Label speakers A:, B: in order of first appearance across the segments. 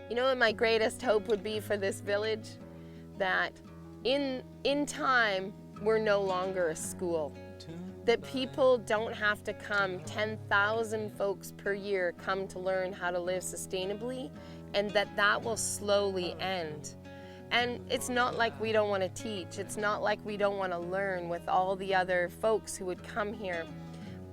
A: You know what my greatest hope would be for this village? That in time, we're no longer a school. That people don't have to come, 10,000 folks per year come to learn how to live sustainably, and that will slowly end. And it's not like we don't want to teach, it's not like we don't want to learn with all the other folks who would come here,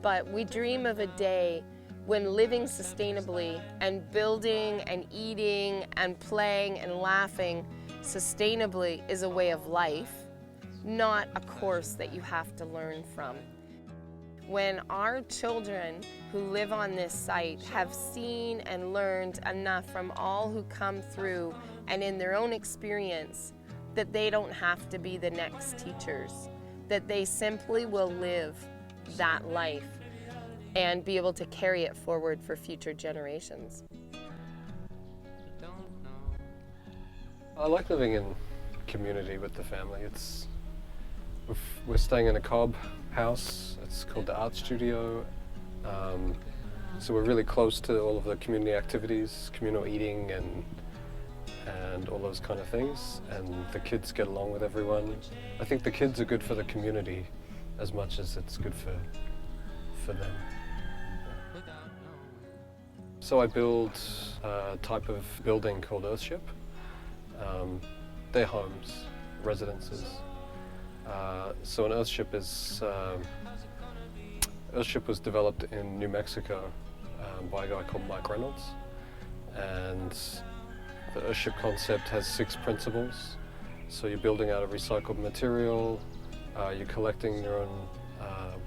A: but we dream of a day when living sustainably and building and eating and playing and laughing sustainably is a way of life, not a course that you have to learn from. When our children who live on this site have seen and learned enough from all who come through and in their own experience that they don't have to be the next teachers, that they simply will live that life and be able to carry it forward for future generations.
B: I like living in community with the family. We're staying in a cob house. It's called the Art Studio. So we're really close to all of the community activities, communal eating and all those kind of things. And the kids get along with everyone. I think the kids are good for the community as much as it's good for them. So I build a type of building called Earthship. They're homes, residences. So an Earthship was developed in New Mexico by a guy called Mike Reynolds. And the Earthship concept has 6 principles. So you're building out of recycled material, you're collecting your own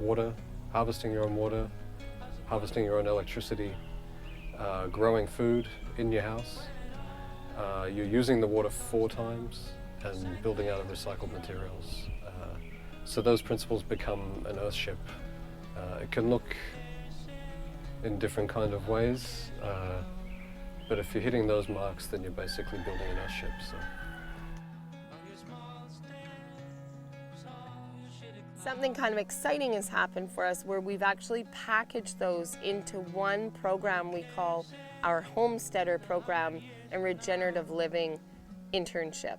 B: water, harvesting your own water, harvesting your own electricity, growing food in your house. You're using the water 4 times and building out of recycled materials. So those principles become an Earthship. It can look in different kind of ways, but if you're hitting those marks, then you're basically building an Earthship. So.
A: Something kind of exciting has happened for us where we've actually packaged those into one program we call our Homesteader Program and Regenerative Living Internship.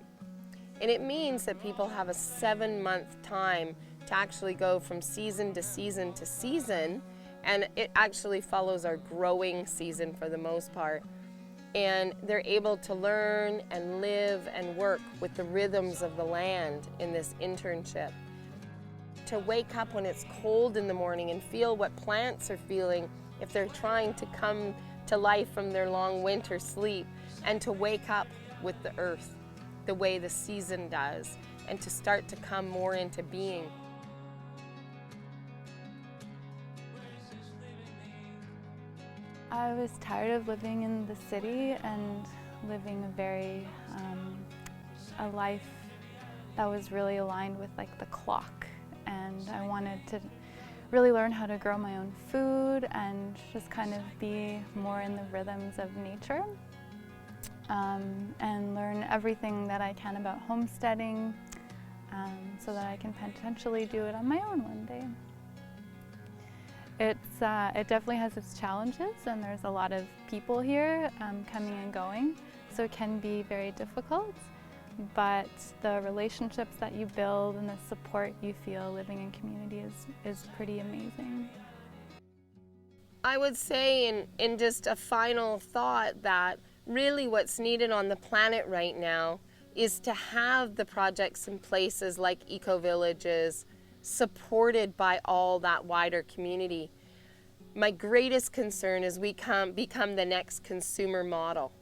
A: And it means that people have a 7-month time to actually go from season to season to season, and it actually follows our growing season for the most part. And they're able to learn and live and work with the rhythms of the land in this internship. To wake up when it's cold in the morning and feel what plants are feeling if they're trying to come to life from their long winter sleep, and to wake up with the earth the way the season does, and to start to come more into being.
C: I was tired of living in the city and living a life that was really aligned with like the clock, and I wanted to really learn how to grow my own food and just kind of be more in the rhythms of nature, and learn everything that I can about homesteading, so that I can potentially do it on my own one day. It definitely has its challenges, and there's a lot of people here coming and going, so it can be very difficult, but the relationships that you build and the support you feel living in community is pretty amazing.
A: I would say in just a final thought that really what's needed on the planet right now is to have the projects in places like eco-villages supported by all that wider community. My greatest concern is we become the next consumer model,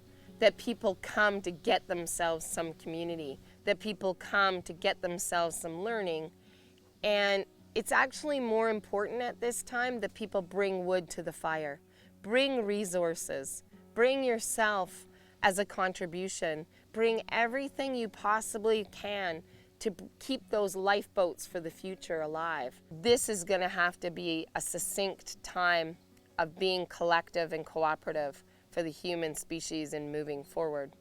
A: that people come to get themselves some community, that people come to get themselves some learning. And it's actually more important at this time that people bring wood to the fire, bring resources, bring yourself as a contribution, bring everything you possibly can to keep those lifeboats for the future alive. This is going to have to be a succinct time of being collective and cooperative for the human species in moving forward.